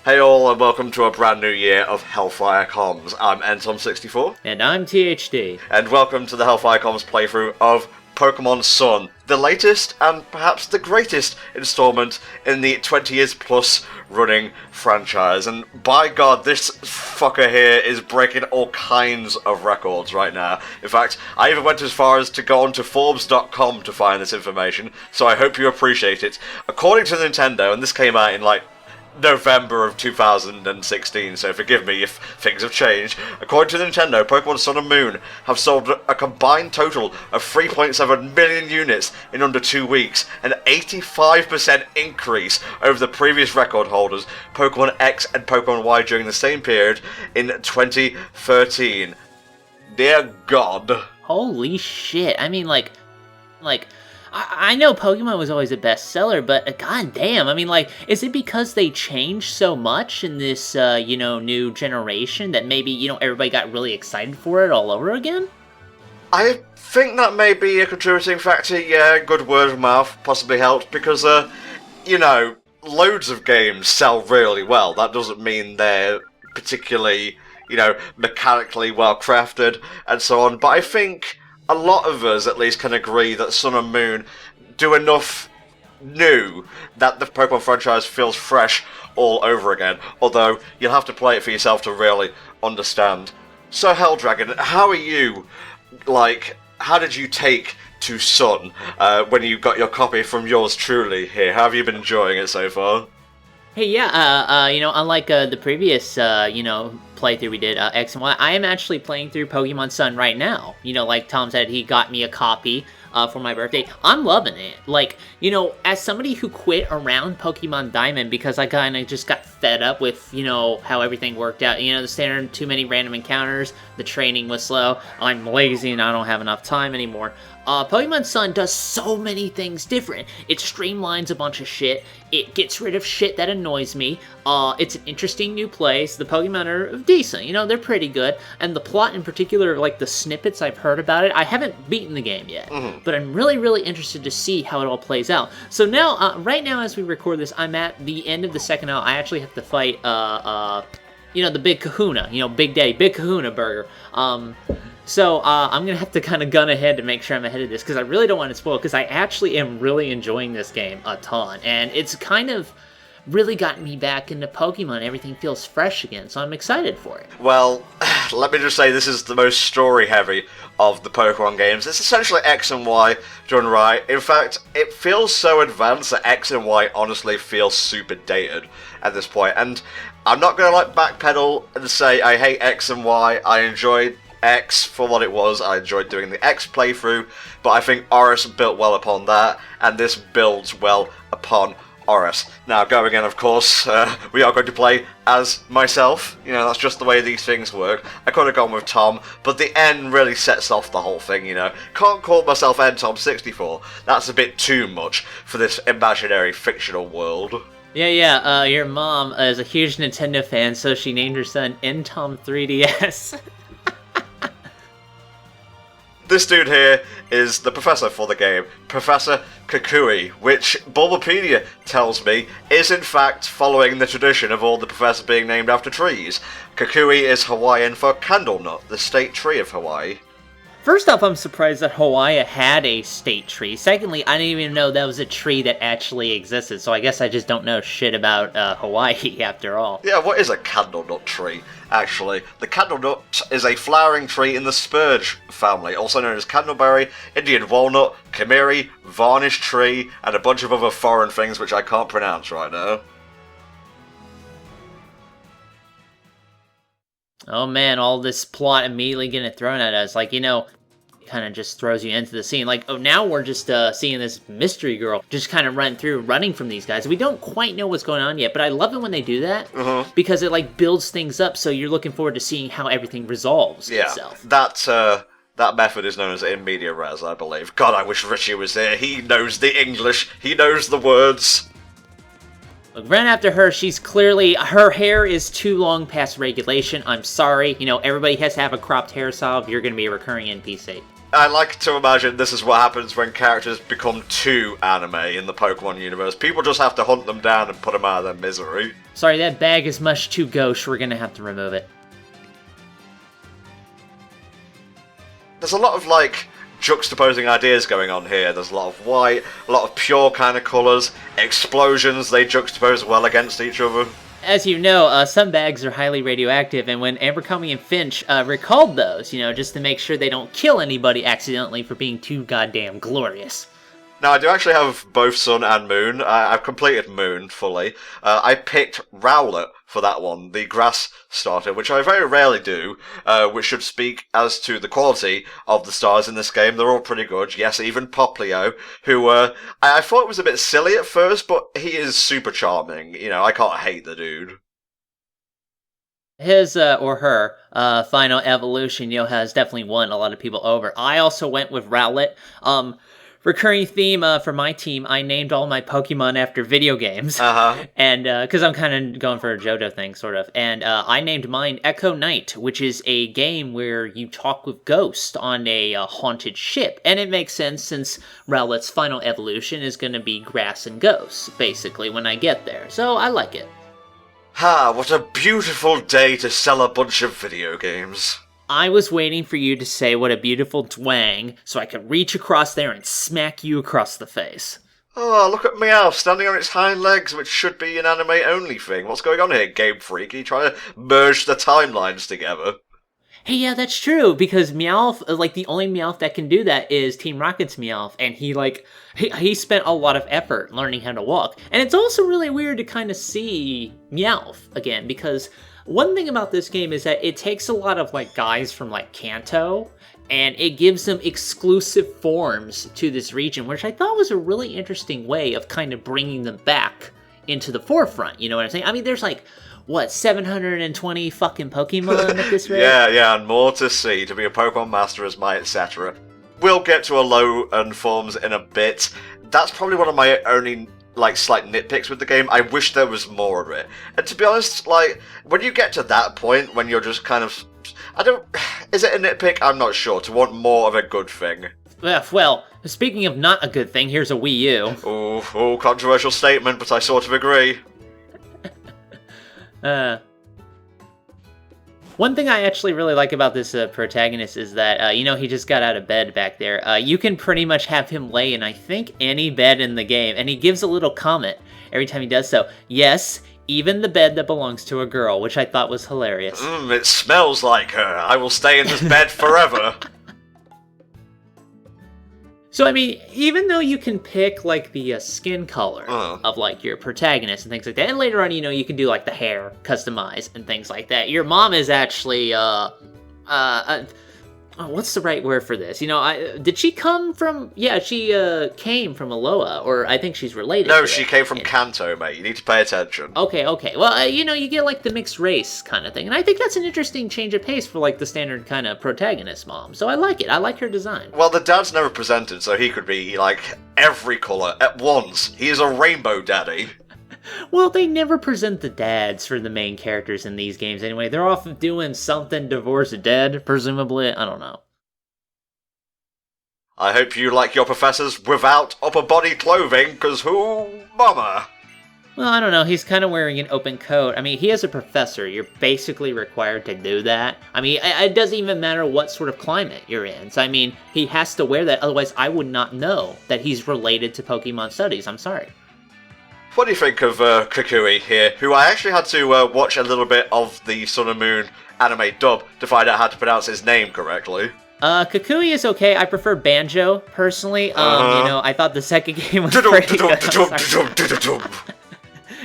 Hey all, and welcome to a brand new year of HellfireComms. I'm Entom64. And I'm THD. And welcome to the HellfireComms playthrough of Pokémon Sun, the latest and perhaps the greatest installment in the 20 years plus running franchise. And by God, this fucker here is breaking all kinds of records right now. In fact, I even went as far as to go onto Forbes.com to find this information, so I hope you appreciate it. According to Nintendo, and this came out in November of 2016, so forgive me if things have changed. According to Nintendo, Pokémon Sun and Moon have sold a combined total of 3.7 million units in under 2 weeks, an 85% increase over the previous record holders, Pokémon X and Pokémon Y, during the same period in 2013. Dear God. Holy shit. I mean, I know Pokemon was always a bestseller, but goddamn, I mean, is it because they changed so much in this, new generation that maybe, everybody got really excited for it all over again? I think that may be a contributing factor, yeah, good word of mouth possibly helped, because, loads of games sell really well. That doesn't mean they're particularly, mechanically well crafted and so on, but I think a lot of us, at least, can agree that Sun and Moon do enough new that the Pokemon franchise feels fresh all over again, although you'll have to play it for yourself to really understand. So, Helldragon, how are you, how did you take to Sun when you got your copy from yours truly here? How have you been enjoying it so far? Hey, yeah, unlike the previous, playthrough we did, X and Y, I am actually playing through Pokemon Sun right now. Like Tom said, he got me a copy for my birthday. I'm loving it. As somebody who quit around Pokemon Diamond because I kind of just got fed up with, how everything worked out. The standard too many random encounters, the training was slow, I'm lazy and I don't have enough time anymore. Pokemon Sun does so many things different. It streamlines a bunch of shit. It gets rid of shit that annoys me. It's an interesting new place. The Pokemon are decent. They're pretty good. And the plot in particular, the snippets I've heard about it, I haven't beaten the game yet. But I'm really, really interested to see how it all plays out. So now, right now as we record this, I'm at the end of the second hour. I actually have to fight, the big Kahuna. Big Daddy, Big Kahuna Burger. So, I'm going to have to kind of gun ahead to make sure I'm ahead of this, because I really don't want to spoil, because I actually am really enjoying this game a ton, and it's kind of really gotten me back into Pokemon. Everything feels fresh again, so I'm excited for it. Well, let me just say this is the most story-heavy of the Pokemon games. It's essentially X and Y done right. In fact, it feels so advanced that X and Y honestly feels super dated at this point, and I'm not going to backpedal and say I hate X and Y. I enjoyed X for what it was. I enjoyed doing the X playthrough, but I think Oris built well upon that, and this builds well upon Oris. Now, going in, of course, we are going to play as myself. That's just the way these things work. I could have gone with Tom, but the N really sets off the whole thing, Can't call myself Entom64. That's a bit too much for this imaginary fictional world. Yeah, your mom is a huge Nintendo fan, so she named her son Entom 3DS. This dude here is the professor for the game, Professor Kukui, which Bulbapedia tells me is in fact following the tradition of all the professors being named after trees. Kukui is Hawaiian for candlenut, the state tree of Hawaii. First off, I'm surprised that Hawaii had a state tree. Secondly, I didn't even know that was a tree that actually existed, so I guess I just don't know shit about Hawaii after all. Yeah, what is a candlenut tree, actually? The candlenut is a flowering tree in the spurge family, also known as candleberry, Indian walnut, kamiri, varnish tree, and a bunch of other foreign things which I can't pronounce right now. Oh man, all this plot immediately getting thrown at us. Kind of just throws you into the scene. Now we're just seeing this mystery girl just kind of running from these guys. We don't quite know what's going on yet, but I love it when they do that, because it builds things up, so you're looking forward to seeing how everything resolves itself. That method is known as in media res, I believe. God, I wish Richie was there. He knows the English. He knows the words. Look, run after her. She's clearly... Her hair is too long past regulation. I'm sorry. Everybody has to have a cropped hairstyle if you're going to be a recurring NPC. I like to imagine this is what happens when characters become too anime in the Pokemon universe. People just have to hunt them down and put them out of their misery. Sorry, that bag is much too gauche. We're gonna have to remove it. There's a lot of, like, juxtaposing ideas going on here. There's a lot of white, a lot of pure kind of colours, explosions, they juxtapose well against each other. As you know, some bags are highly radioactive, and when Abercrombie and Finch recalled those, just to make sure they don't kill anybody accidentally for being too goddamn glorious. Now, I do actually have both Sun and Moon. I've completed Moon fully. I picked Rowlet for that one, the grass starter, which I very rarely do, which should speak as to the quality of the stars in this game. They're all pretty good. Yes, even Poplio, who I thought was a bit silly at first, but he is super charming. I can't hate the dude. His, or her, final evolution, has definitely won a lot of people over. I also went with Rowlet. Recurring theme for my team, I named all my Pokemon after video games. Uh-huh. And, because I'm kind of going for a JoJo thing, sort of. And I named mine Echo Knight, which is a game where you talk with ghosts on a haunted ship. And it makes sense since Rowlet's final evolution is going to be grass and ghosts, basically, when I get there. So I like it. Ha, what a beautiful day to sell a bunch of video games. I was waiting for you to say what a beautiful twang, so I could reach across there and smack you across the face. Oh, look at Meowth standing on its hind legs, which should be an anime-only thing. What's going on here, Game Freak? Are you trying to merge the timelines together? Hey, yeah, that's true, because Meowth, the only Meowth that can do that is Team Rocket's Meowth, and he spent a lot of effort learning how to walk. And it's also really weird to kind of see Meowth again, because one thing about this game is that it takes a lot of, guys from, Kanto, and it gives them exclusive forms to this region, which I thought was a really interesting way of kind of bringing them back into the forefront, you know what I'm saying? I mean, there's, 720 fucking Pokemon at this rate? Yeah, and more to see, to be a Pokemon Master as my etc. We'll get to Alolan forms in a bit. That's probably one of my only slight nitpicks with the game. I wish there was more of it. And to be honest, when you get to that point, when you're just kind of... Is it a nitpick? I'm not sure. To want more of a good thing. Well, speaking of not a good thing, here's a Wii U. Ooh, controversial statement, but I sort of agree. One thing I actually really like about this protagonist is that, he just got out of bed back there. You can pretty much have him lay in, I think, any bed in the game, and he gives a little comment every time he does so. Yes, even the bed that belongs to a girl, which I thought was hilarious. It smells like her. I will stay in this bed forever. So, I mean, even though you can pick, the skin color of, your protagonist and things like that, and later on, you can do, the hair customize and things like that, your mom is actually, what's the right word for this? Did she come from... Yeah, she came from Alola, or I think she's related No, to she it. came from Kanto, mate. You need to pay attention. Okay. Well, you get, the mixed race kind of thing, and I think that's an interesting change of pace for, the standard kind of protagonist mom. So I like it. I like her design. Well, the dad's never presented, so he could be, every colour at once. He is a rainbow daddy. Well, they never present the dads for the main characters in these games anyway. They're often doing something divorced dead, presumably. I don't know. I hope you like your professors without upper body clothing, because who, mama? Well, I don't know. He's kind of wearing an open coat. I mean, he is a professor. You're basically required to do that. I mean, it doesn't even matter what sort of climate you're in. So, I mean, he has to wear that. Otherwise, I would not know that he's related to Pokemon studies. I'm sorry. What do you think of Kukui here, who I actually had to watch a little bit of the Sun and Moon anime dub to find out how to pronounce his name correctly? Kukui is okay. I prefer Banjo, personally. I thought the second game was pretty good.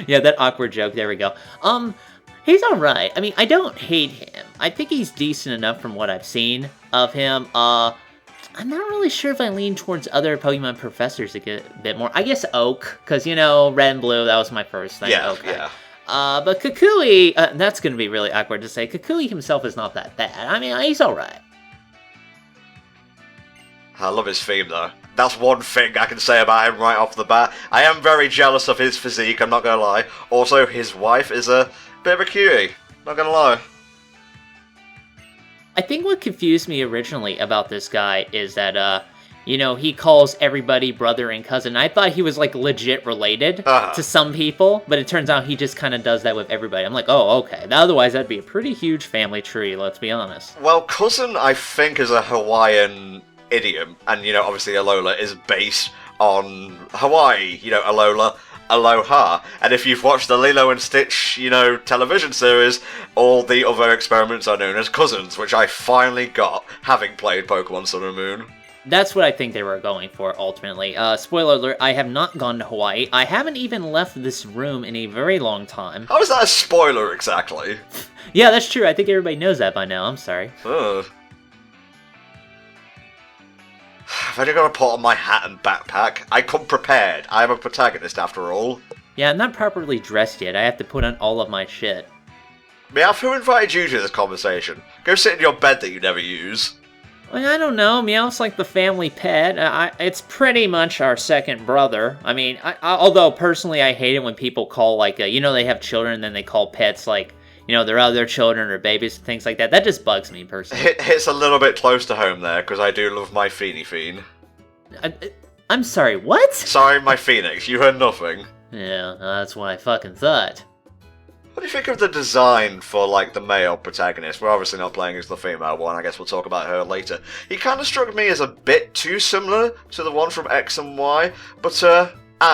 Yeah, that awkward joke. There we go. He's alright. I mean, I don't hate him. I think he's decent enough from what I've seen of him. I'm not really sure if I lean towards other Pokemon professors a bit more. I guess Oak, because, Red and Blue, that was my first thing. Yeah, okay. yeah. But Kukui, that's going to be really awkward to say. Kukui himself is not that bad. I mean, he's alright. I love his theme, though. That's one thing I can say about him right off the bat. I am very jealous of his physique, I'm not gonna lie. Also, his wife is a bit of a cutie, not gonna lie. I think what confused me originally about this guy is that, you know, he calls everybody brother and cousin. I thought he was, like, legit related to some people, but it turns out he just kind of does that with everybody. I'm like, oh, okay. Otherwise, that'd be a pretty huge family tree, let's be honest. Well, cousin, I think, is a Hawaiian idiom, and, you know, obviously Alola is based on Hawaii, you know, Alola, aloha. And if you've watched the Lilo and Stitch, you know, television series, all the other experiments are known as cousins, which I finally got, having played Pokemon Sun and Moon. That's what I think they were going for, ultimately. Spoiler alert, I have not gone to Hawaii. I haven't even left this room in a very long time. How is that a spoiler, exactly? Yeah, that's true. I think everybody knows that by now. I'm sorry. Ugh. I've only got to put on my hat and backpack. I come prepared. I am a protagonist, after all. Yeah, I'm not properly dressed yet. I have to put on all of my shit. Meowth, who invited you to this conversation? Go sit in your bed that you never use. I don't know. Meowth's like the family pet. It's pretty much our second brother. I mean, although personally I hate it when people call, like, you know, they have children and then they call pets, like, you know, their other children or babies, things like that. That just bugs me, personally. It's a little bit close to home there, because I do love my Feeny Fiend. I'm sorry, what? Sorry, my Phoenix, you heard nothing. Yeah, that's what I fucking thought. What do you think of the design for, like, the male protagonist? We're obviously not playing as the female one, I guess we'll talk about her later. He kind of struck me as a bit too similar to the one from X and Y, but, I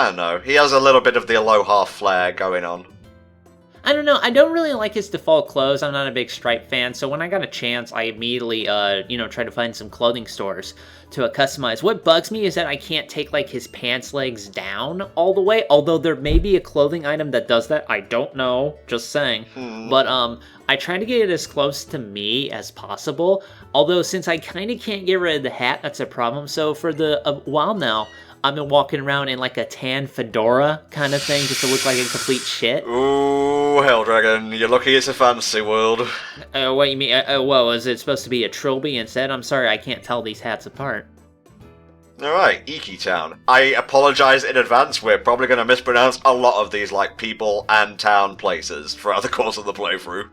don't know, he has a little bit of the Aloha flair going on. I don't know, I don't really like his default clothes. I'm not a big Stripe fan, so when I got a chance, I immediately, you know, tried to find some clothing stores to customize. What bugs me is that I can't take, like, his pants legs down all the way, although there may be a clothing item that does that. I don't know, just saying. But, I try to get it as close to me as possible, although since I kind of can't get rid of the hat, that's a problem. So for a while now, I've been walking around in, like, a tan fedora kind of thing, just to look like a complete shit. Ooh, Hell Dragon, you're lucky it's a fantasy world. What you mean? Whoa, is it supposed to be a trilby instead? I'm sorry, I can't tell these hats apart. Alright, Iki Town. I apologise in advance, we're probably going to mispronounce a lot of these, like, people and town places throughout the course of the playthrough.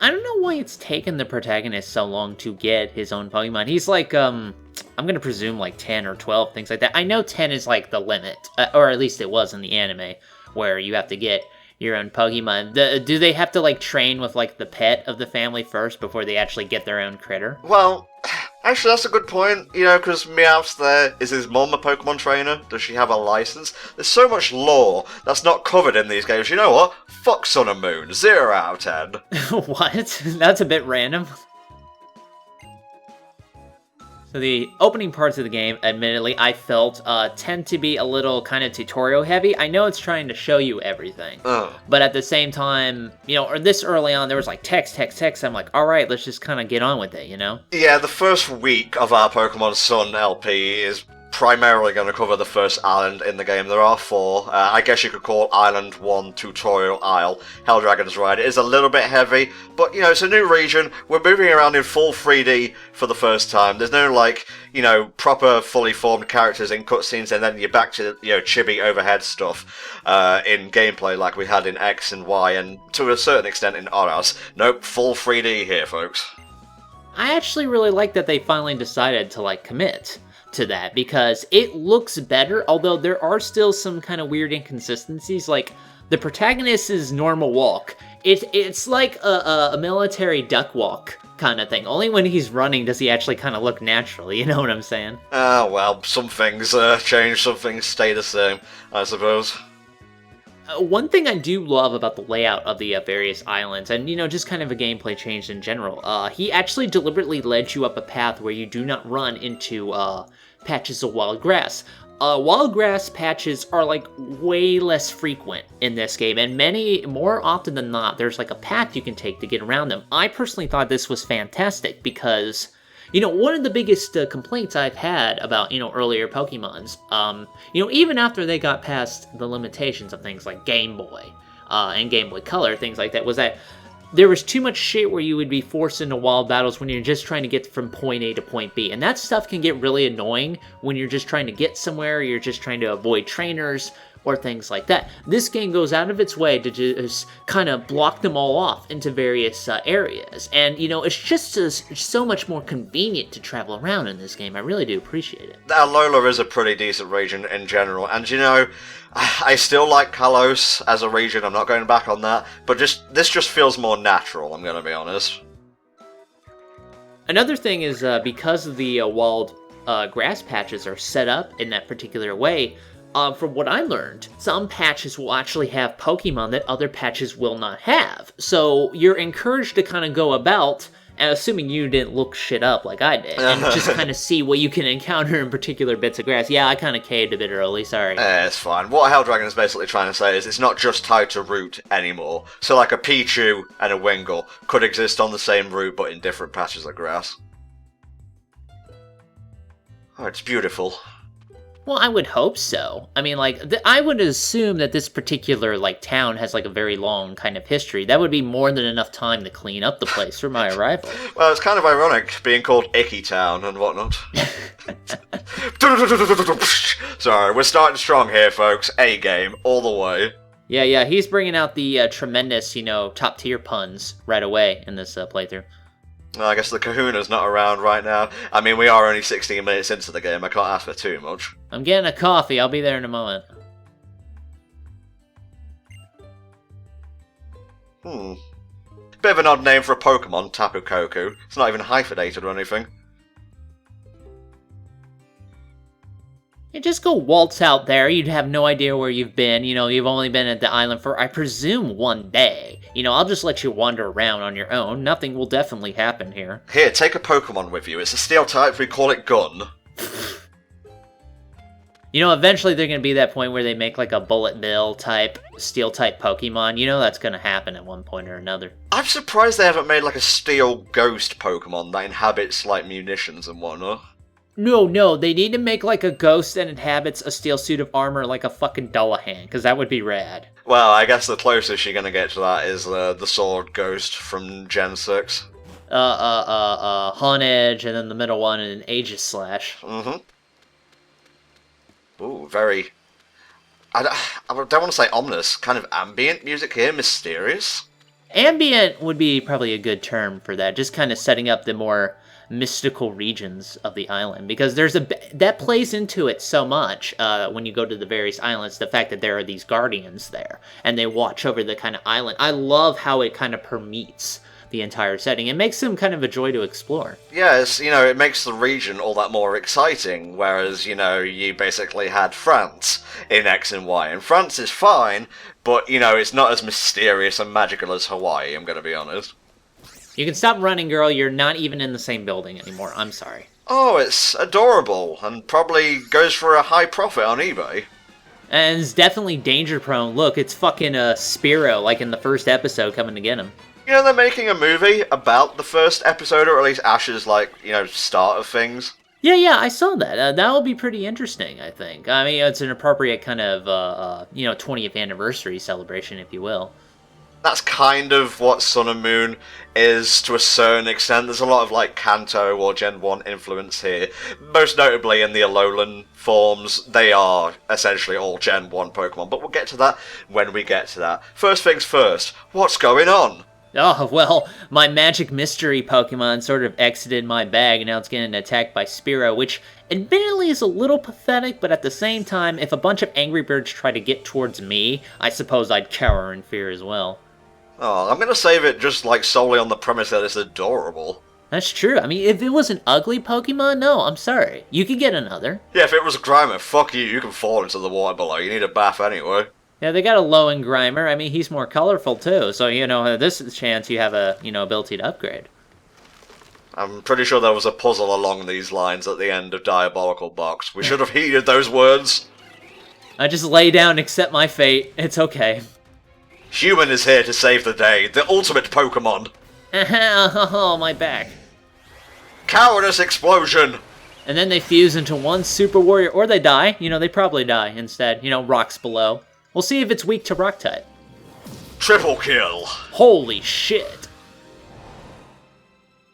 I don't know why it's taken the protagonist so long to get his own Pokemon. He's like, I'm gonna presume like 10 or 12, things like that. I know 10 is like the limit, or at least it was in the anime, where you have to get your own Pokemon. Do they have to like train with like the pet of the family first before they actually get their own critter? Well, actually that's a good point, you know, because Meowth's there. Is his mom a Pokemon trainer? Does she have a license? There's so much lore that's not covered in these games. You know what? Fuck Sun and Moon. 0 out of 10. What? That's a bit random. So the opening parts of the game, admittedly, I felt tend to be a little kind of tutorial heavy. I know it's trying to show you everything, but at the same time, you know, or this early on, there was like text. I'm like, all right, let's just kind of get on with it, you know? Yeah, the first week of our Pokemon Sun LP is primarily going to cover the first island in the game. There are 4. I guess you could call Island 1 Tutorial Isle. Hell Dragon's Ride. It is a little bit heavy, but, you know, it's a new region. We're moving around in full 3D for the first time. There's no, like, you know, proper fully formed characters in cutscenes, and then you're back to, you know, chibi overhead stuff in gameplay like we had in X and Y, and to a certain extent in Oras. Nope, full 3D here, folks. I actually really like that they finally decided to, like, commit to that, because it looks better, although there are still some kind of weird inconsistencies. Like, the protagonist's normal walk, it's like a military duck walk kind of thing. Only when he's running does he actually kind of look natural, you know what I'm saying? Well, some things change, some things stay the same, I suppose. One thing I do love about the layout of the various islands, and, you know, just kind of a gameplay change in general, he actually deliberately led you up a path where you do not run into patches of wild grass. Wild grass patches are, like, way less frequent in this game, and more often than not, there's, like, a path you can take to get around them. I personally thought this was fantastic because, you know, one of the biggest complaints I've had about, you know, earlier Pokemons, you know, even after they got past the limitations of things like Game Boy and Game Boy Color, things like that, was that there was too much shit where you would be forced into wild battles when you're just trying to get from point A to point B. And that stuff can get really annoying when you're just trying to get somewhere, you're just trying to avoid trainers, or things like that. This game goes out of its way to just kind of block them all off into various areas. And, you know, it's just so much more convenient to travel around in this game. I really do appreciate it. Alola is a pretty decent region in general, and you know, I still like Kalos as a region, I'm not going back on that, but this just feels more natural, I'm gonna be honest. Another thing is, because of the walled grass patches are set up in that particular way, from what I learned, some patches will actually have Pokemon that other patches will not have. So you're encouraged to kind of go about, and assuming you didn't look shit up like I did, and just kind of see what you can encounter in particular bits of grass. Yeah, I kind of caved a bit early, sorry. It's fine. What Helldragon is basically trying to say is it's not just tied to route anymore. So like a Pichu and a Wingull could exist on the same route but in different patches of grass. Oh, it's beautiful. Well, I would hope so. I mean, like, I would assume that this particular, like, town has, like, a very long kind of history. That would be more than enough time to clean up the place for my arrival. Well, it's kind of ironic being called Icky Town and whatnot. Sorry, we're starting strong here, folks. A-game, all the way. Yeah, he's bringing out the tremendous, you know, top-tier puns right away in this playthrough. Well, I guess the Kahuna's not around right now. I mean, we are only 16 minutes into the game. I can't ask for too much. I'm getting a coffee. I'll be there in a moment. Bit of an odd name for a Pokemon, Tapu Koko. It's not even hyphenated or anything. You just go waltz out there, you'd have no idea where you've been. You know, you've only been at the island for, I presume, 1 day. You know, I'll just let you wander around on your own. Nothing will definitely happen here. Here, take a Pokemon with you. It's a steel type, we call it Gun. You know, eventually there's going to be that point where they make like a Bullet Bill type, steel type Pokemon. You know that's going to happen at one point or another. I'm surprised they haven't made like a steel ghost Pokemon that inhabits like munitions and whatnot. No, they need to make like a ghost that inhabits a steel suit of armor like a fucking Dullahan, because that would be rad. Well, I guess the closest you're gonna get to that is the Sword Ghost from Gen 6. Honedge, and then the middle one, and an Aegis Slash. Mm-hmm. Ooh, very... I don't want to say ominous, kind of ambient music here, mysterious. Ambient would be probably a good term for that, just kind of setting up the more mystical regions of the island, because that plays into it so much when you go to the various islands, the fact that there are these guardians there and they watch over the kind of island. I love how it kind of permeates the entire setting. It makes them kind of a joy to explore. Yes, you know, it makes the region all that more exciting, whereas, you know, you basically had France in X and Y, and France is fine, but, you know, it's not as mysterious and magical as Hawaii, I'm gonna be honest. You can stop running, girl. You're not even in the same building anymore. I'm sorry. Oh, it's adorable, and probably goes for a high profit on eBay. And it's definitely danger-prone. Look, it's fucking Spearow, like in the first episode, coming to get him. You know, they're making a movie about the first episode, or at least Ash's, like, you know, start of things. Yeah, I saw that. That will be pretty interesting, I think. I mean, it's an appropriate kind of, you know, 20th anniversary celebration, if you will. That's kind of what Sun and Moon is to a certain extent. There's a lot of like Kanto or Gen 1 influence here. Most notably in the Alolan forms, they are essentially all Gen 1 Pokemon, but we'll get to that when we get to that. First things first, what's going on? Oh, well, my magic mystery Pokemon sort of exited my bag, and now it's getting attacked by Spearow, which admittedly is a little pathetic, but at the same time, if a bunch of angry birds try to get towards me, I suppose I'd cower in fear as well. Oh, I'm gonna save it just like solely on the premise that it's adorable. That's true. I mean, if it was an ugly Pokemon, no, I'm sorry. You could get another. Yeah, if it was a Grimer, fuck you, you can fall into the water below. You need a bath anyway. Yeah, they got a Lowen Grimer. I mean, he's more colorful too, so, you know, this is a chance you have a, you know, ability to upgrade. I'm pretty sure there was a puzzle along these lines at the end of Diabolical Box. We should have heeded those words. I just lay down and accept my fate. It's okay. Human is here to save the day, the ultimate Pokemon. Oh, my back. Cowardice explosion! And then they fuse into one Super Warrior, or they die. You know, they probably die instead. You know, rocks below. We'll see if it's weak to Rock type. Triple kill! Holy shit.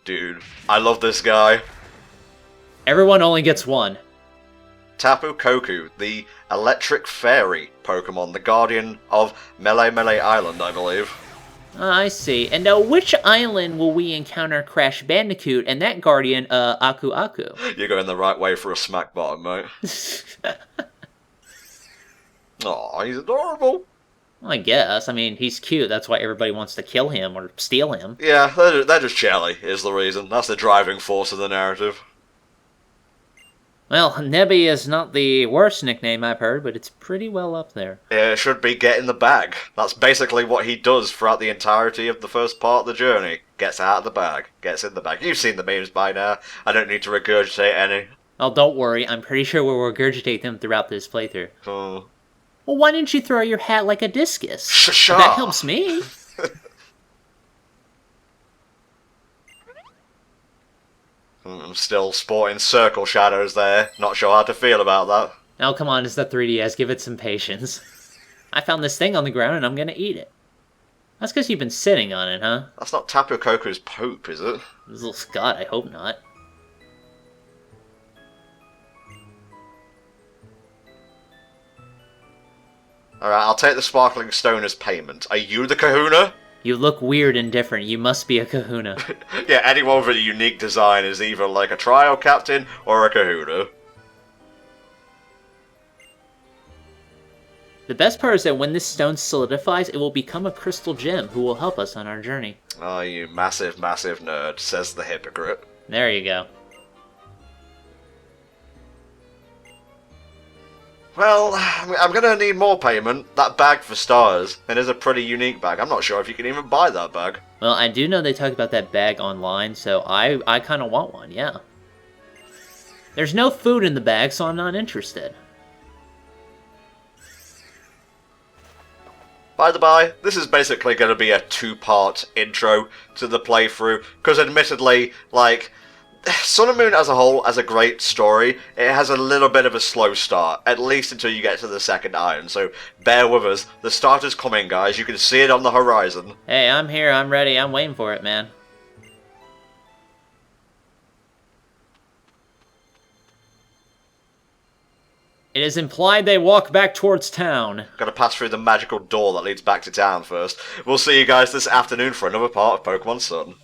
Dude, I love this guy. Everyone only gets one. Tapu Koku, the electric fairy Pokemon, the guardian of Melee Island, I believe. I see. And which island will we encounter Crash Bandicoot and that guardian, Aku Aku? You're going the right way for a smack bottom, mate. Aw, he's adorable. Well, I guess. I mean, he's cute. That's why everybody wants to kill him or steal him. Yeah, they're just jelly, is the reason. That's the driving force of the narrative. Well, Nebby is not the worst nickname I've heard, but it's pretty well up there. It should be get in the bag. That's basically what he does throughout the entirety of the first part of the journey. Gets out of the bag, gets in the bag. You've seen the memes by now. I don't need to regurgitate any. Oh, don't worry. I'm pretty sure we'll regurgitate them throughout this playthrough. Oh. Well, why didn't you throw your hat like a discus? Shh-sha! That helps me. I'm still sporting circle shadows there. Not sure how to feel about that. Oh, come on, it's the 3DS. Give it some patience. I found this thing on the ground and I'm gonna eat it. That's because you've been sitting on it, huh? That's not Tapu Koku's poop, is it? This little Scott, I hope not. Alright, I'll take the sparkling stone as payment. Are you the Kahuna? You look weird and different. You must be a Kahuna. Yeah, anyone with a unique design is either like a trial captain or a Kahuna. The best part is that when this stone solidifies, it will become a crystal gem who will help us on our journey. Oh, you massive nerd, says the hypocrite. There you go. Well, I'm gonna need more payment. That bag for stars. It is a pretty unique bag. I'm not sure if you can even buy that bag. Well, I do know they talk about that bag online, so I kind of want one, yeah. There's no food in the bag, so I'm not interested. By the by, this is basically going to be a two-part intro to the playthrough, because admittedly, like, Sun and Moon as a whole has a great story. It has a little bit of a slow start, at least until you get to the second island, so bear with us. The start is coming, guys. You can see it on the horizon. Hey, I'm here, I'm ready, I'm waiting for it, man. It is implied they walk back towards town. Gotta pass through the magical door that leads back to town first. We'll see you guys this afternoon for another part of Pokemon Sun.